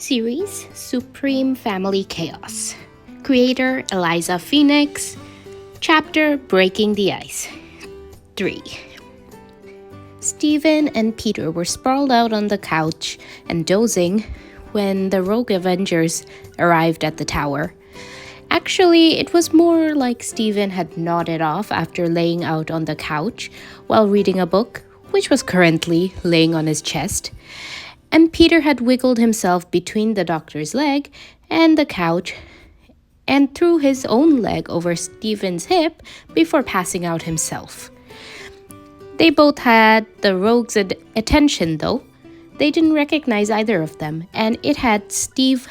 Series Supreme Family Chaos. Creator Eliza Phoenix. Chapter Breaking the Ice. 3. Stephen and Peter were sprawled out on the couch and dozing when the rogue Avengers arrived at the tower. Actually, it was more like Stephen had nodded off after laying out on the couch while reading a book, which was currently laying on his chest. And Peter had wiggled himself between the doctor's leg and the couch and threw his own leg over Stephen's hip before passing out himself. They both had the rogue's attention, though. They didn't recognize either of them, and it had Steve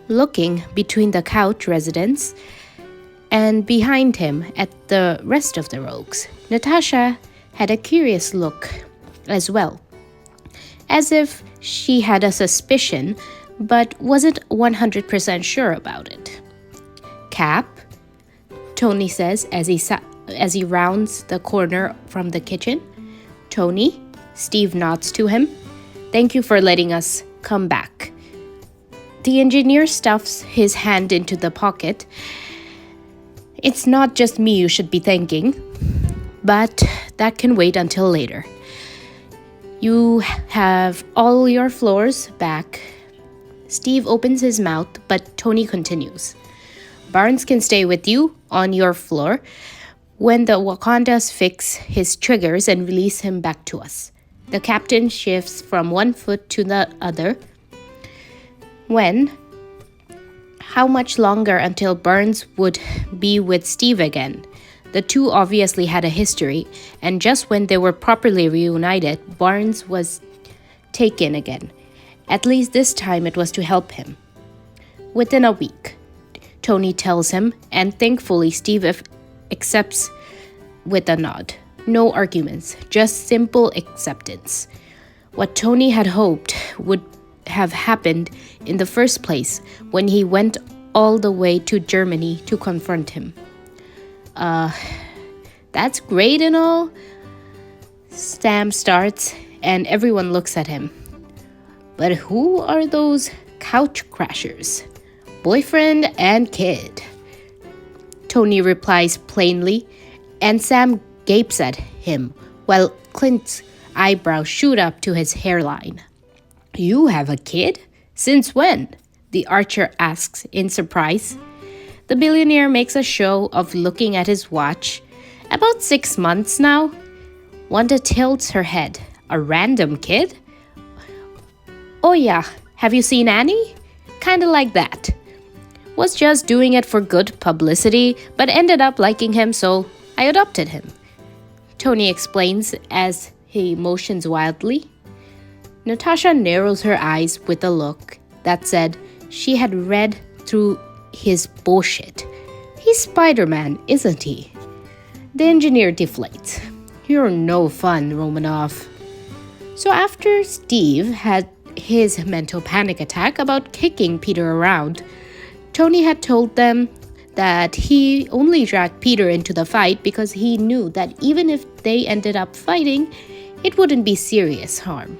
looking between the couch residents and behind him at the rest of the rogues. Natasha had a curious look as well, as if she had a suspicion but wasn't 100% sure about it. Cap, Tony says as he rounds the corner from the kitchen. Tony, Steve nods to him. Thank you for letting us come back. The engineer stuffs his hand into the pocket. It's not just me you should be thanking, but that can wait until later. You have all your floors back. Steve opens his mouth, but Tony continues. Barnes can stay with you on your floor when the Wakandas fix his triggers and release him back to us. The captain shifts from one foot to the other. How much longer until Barnes would be with Steve again? The two obviously had a history, and just when they were properly reunited, Barnes was taken again. At least this time it was to help him. Within a week, Tony tells him, and thankfully Steve accepts with a nod. No arguments, just simple acceptance. What Tony had hoped would have happened in the first place when he went all the way to Germany to confront him. That's great and all. Sam starts and everyone looks at him. But who are those couch crashers? Boyfriend and kid. Tony replies plainly, and Sam gapes at him while Clint's eyebrows shoot up to his hairline. You have a kid? Since when? The archer asks in surprise. The billionaire makes a show of looking at his watch. About 6 months now. Wanda tilts her head. A random kid? Oh yeah, have you seen Annie? Kinda like that. Was just doing it for good publicity, but ended up liking him, so I adopted him. Tony explains as he motions wildly. Natasha narrows her eyes with a look that said she had read through his bullshit. He's Spider-Man, isn't he? The engineer deflates. You're no fun, Romanoff. So after Steve had his mental panic attack about kicking Peter around, Tony had told them that he only dragged Peter into the fight because he knew that even if they ended up fighting, it wouldn't be serious harm.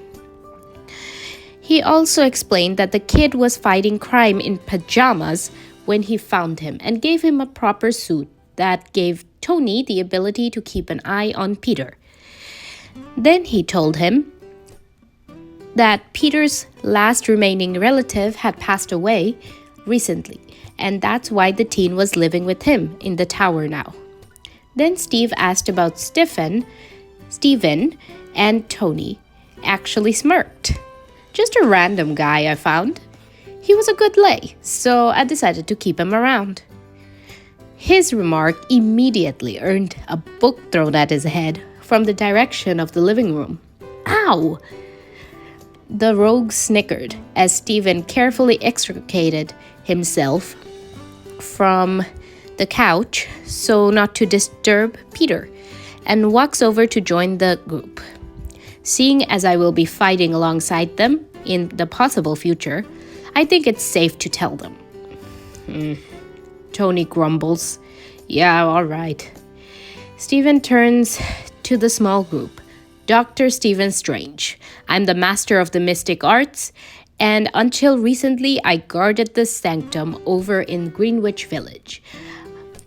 He also explained that the kid was fighting crime in pajamas when he found him and gave him a proper suit that gave Tony the ability to keep an eye on Peter. Then he told him that Peter's last remaining relative had passed away recently, and that's why the teen was living with him in the tower now. Then Steve asked about Stephen, and Tony actually smirked. Just a random guy I found. He was a good lay, so I decided to keep him around. His remark immediately earned a book thrown at his head from the direction of the living room. Ow! The rogue snickered as Stephen carefully extricated himself from the couch so not to disturb Peter, and walks over to join the group. Seeing as I will be fighting alongside them in the possible future, I think it's safe to tell them. Tony grumbles. Yeah, all right. Stephen turns to the small group. Dr. Stephen Strange. I'm the master of the mystic arts And until recently, I guarded the sanctum over in Greenwich Village.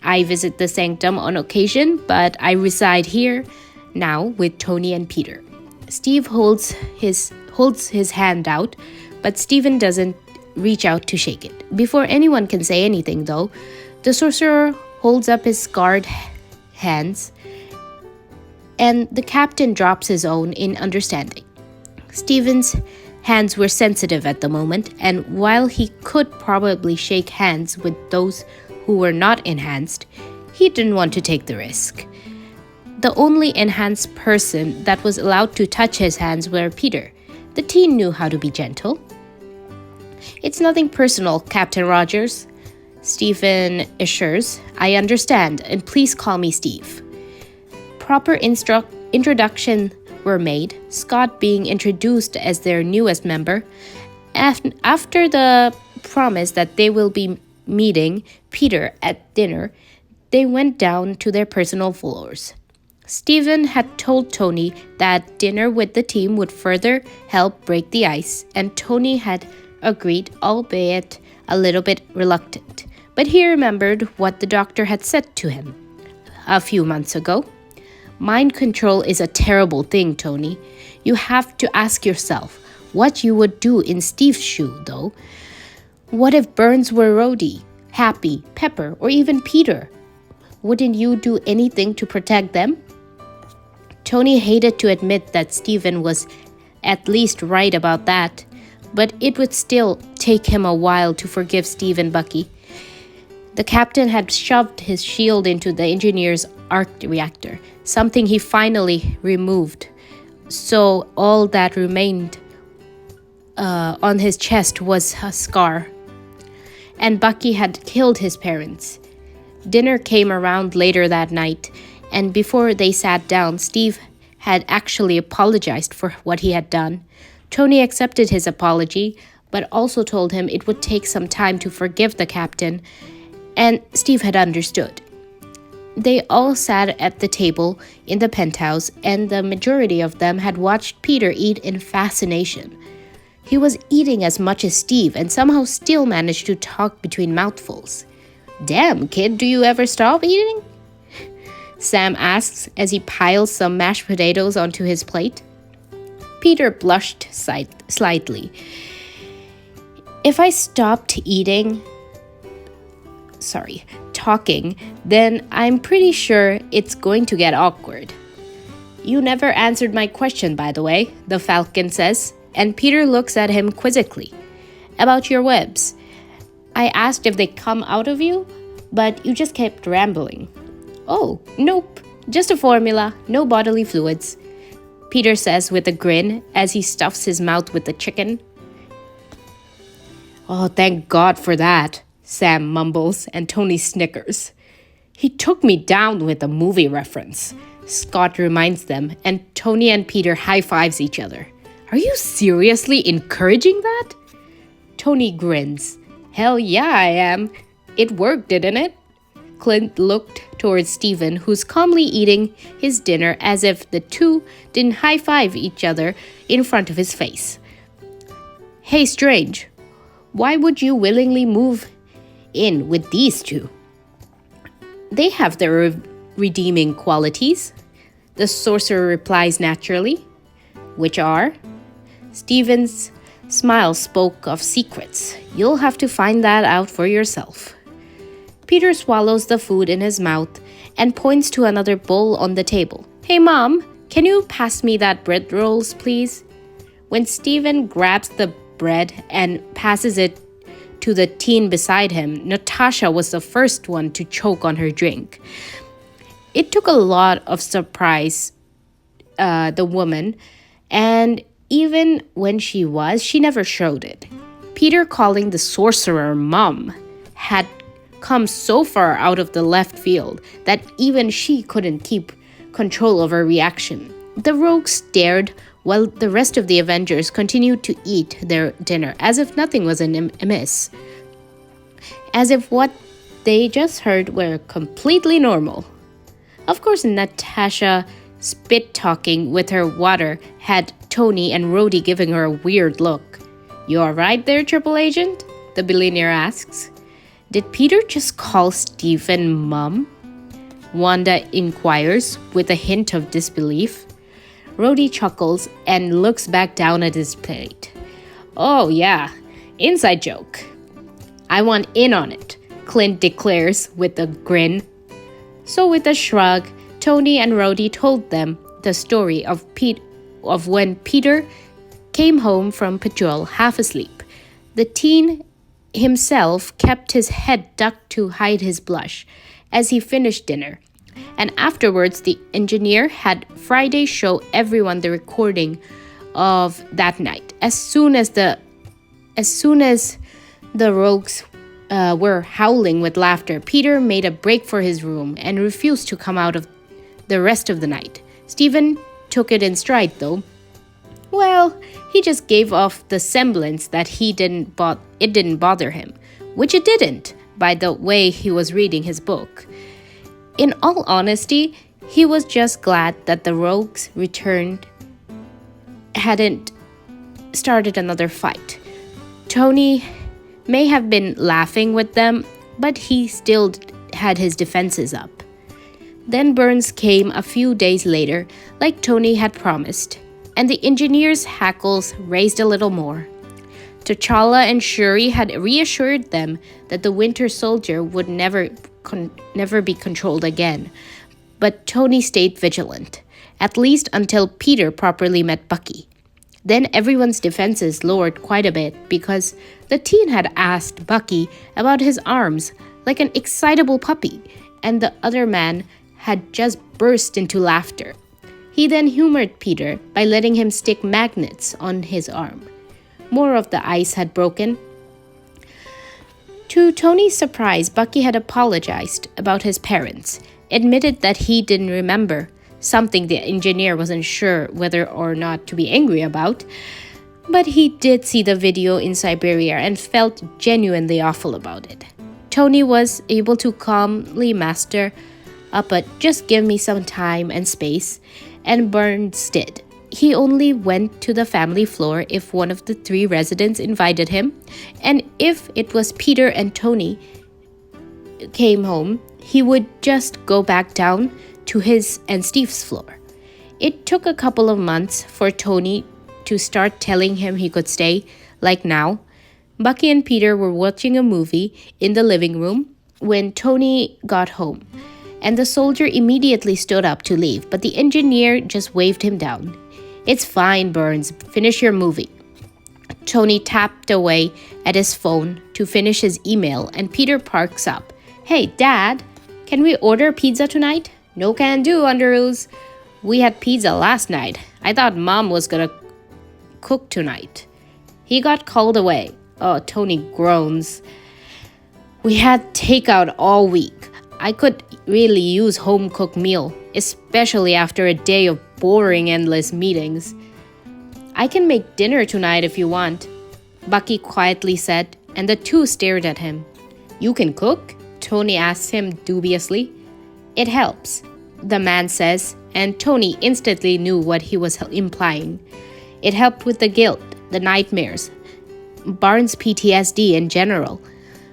I visit the sanctum on occasion, but I reside here now with Tony and Peter. Steve holds his hand out, but Stephen doesn't reach out to shake it. Before anyone can say anything, though, the sorcerer holds up his scarred hands, and the captain drops his own in understanding. Stephen's hands were sensitive at the moment, and while he could probably shake hands with those who were not enhanced, he didn't want to take the risk. The only enhanced person that was allowed to touch his hands were Peter. The teen knew how to be gentle. "It's nothing personal, Captain Rogers," Stephen assures. "I understand, and please call me Steve." Proper introduction were made, Scott being introduced as their newest member. After the promise that they will be meeting Peter at dinner, they went down to their personal floors. Stephen had told Tony that dinner with the team would further help break the ice, and Tony had agreed, albeit a little bit reluctant. But he remembered what the doctor had said to him a few months ago. "Mind control is a terrible thing, Tony. You have to ask yourself what you would do in Steve's shoe, though. What if Burns were Rhodey, Happy, Pepper, or even Peter? Wouldn't you do anything to protect them?" Tony hated to admit that Stephen was at least right about that, but it would still take him a while to forgive Steve and Bucky. The captain had shoved his shield into the engineer's arc reactor, something he finally removed, so all that remained on his chest was a scar. And Bucky had killed his parents. Dinner came around later that night, and before they sat down, Steve had actually apologized for what he had done. Tony accepted his apology, but also told him it would take some time to forgive the captain, and Steve had understood. They all sat at the table in the penthouse, and the majority of them had watched Peter eat in fascination. He was eating as much as Steve and somehow still managed to talk between mouthfuls. "Damn, kid, do you ever stop eating?" Sam asks as he piles some mashed potatoes onto his plate. Peter blushed slightly. "If I stopped talking, then I'm pretty sure it's going to get awkward." "You never answered my question, by the way," the Falcon says, and Peter looks at him quizzically. "About your webs. I asked if they come out of you, but you just kept rambling." "Oh, nope, just a formula, no bodily fluids," Peter says with a grin as he stuffs his mouth with the chicken. "Oh, thank God for that," Sam mumbles, and Tony snickers. "He took me down with a movie reference," Scott reminds them, and Tony and Peter high-fives each other. "Are you seriously encouraging that?" Tony grins. "Hell yeah, I am. It worked, didn't it?" Clint looked towards Stephen, who's calmly eating his dinner as if the two didn't high-five each other in front of his face. "Hey, Strange, why would you willingly move in with these two?" "They have their redeeming qualities," the sorcerer replies naturally. "Which are?" Stephen's smile spoke of secrets. "You'll have to find that out for yourself." Peter swallows the food in his mouth and points to another bowl on the table. "Hey, Mom, can you pass me that bread rolls, please?" When Stephen grabs the bread and passes it to the teen beside him, Natasha was the first one to choke on her drink. It took a lot of surprise, the woman, and even when she never showed it. Peter calling the sorcerer Mom had come so far out of the left field that even she couldn't keep control of her reaction. The rogue stared while the rest of the Avengers continued to eat their dinner as if nothing was amiss. As if what they just heard were completely normal. Of course, Natasha spit-talking with her water had Tony and Rhodey giving her a weird look. You are right there, Triple Agent? The billionaire asks. Did Peter just call Stephen Mum? Wanda inquires with a hint of disbelief. Rhodey chuckles and looks back down at his plate. Oh yeah, inside joke. I want in on it, Clint declares with a grin. So with a shrug, Tony and Rhodey told them the story of when Peter came home from patrol half asleep. The teen himself kept his head ducked to hide his blush as he finished dinner. And afterwards, the engineer had Friday show everyone the recording of that night. As soon as the rogues were howling with laughter, Peter made a break for his room and refused to come out of the rest of the night. Stephen took it in stride, though. Well, he just gave off the semblance that it didn't bother him, which it didn't, by the way he was reading his book. In all honesty, he was just glad that the rogues hadn't started another fight. Tony may have been laughing with them, but he still had his defenses up. Then Burns came a few days later, like Tony had promised, and the engineer's hackles raised a little more. T'Challa and Shuri had reassured them that the Winter Soldier would never be controlled again, but Tony stayed vigilant, at least until Peter properly met Bucky. Then everyone's defenses lowered quite a bit because the teen had asked Bucky about his arms like an excitable puppy, and the other man had just burst into laughter. He then humored Peter by letting him stick magnets on his arm. More of the ice had broken. To Tony's surprise, Bucky had apologized about his parents, admitted that he didn't remember, something the engineer wasn't sure whether or not to be angry about, but he did see the video in Siberia and felt genuinely awful about it. Tony was able to calmly master up a just give me some time and space, and Burns did. He only went to the family floor if one of the 3 residents invited him, and if it was Peter and Tony came home, he would just go back down to his and Steve's floor. It took a couple of months for Tony to start telling him he could stay, like now. Bucky and Peter were watching a movie in the living room when Tony got home, and the soldier immediately stood up to leave, but the engineer just waved him down. It's fine, Burns. Finish your movie. Tony tapped away at his phone to finish his email, and Peter parks up. Hey, Dad, can we order pizza tonight? No can do, Underoos. We had pizza last night. I thought Mom was gonna cook tonight. He got called away. Oh, Tony groans. We had takeout all week. I could really use home-cooked meal, especially after a day of boring, endless meetings. I can make dinner tonight if you want, Bucky quietly said, and the 2 stared at him. You can cook? Tony asked him dubiously. It helps, the man says, and Tony instantly knew what he was implying. It helped with the guilt, the nightmares, Barnes' PTSD in general.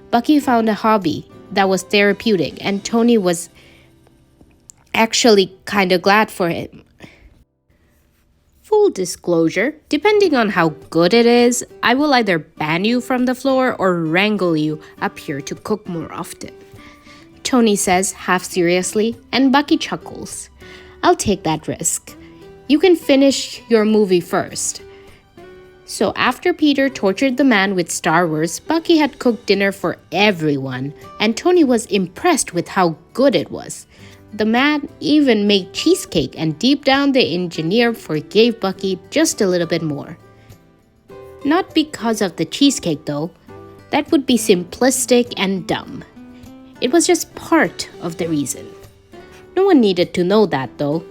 Bucky found a hobby that was therapeutic, and Tony was actually kind of glad for him. Full disclosure, depending on how good it is, I will either ban you from the floor or wrangle you up here to cook more often, Tony says half seriously, and Bucky chuckles. I'll take that risk. You can finish your movie first. So after Peter tortured the man with Star Wars, Bucky had cooked dinner for everyone, and Tony was impressed with how good it was. The man even made cheesecake, and deep down the engineer forgave Bucky just a little bit more. Not because of the cheesecake though. That would be simplistic and dumb. It was just part of the reason. No one needed to know that though.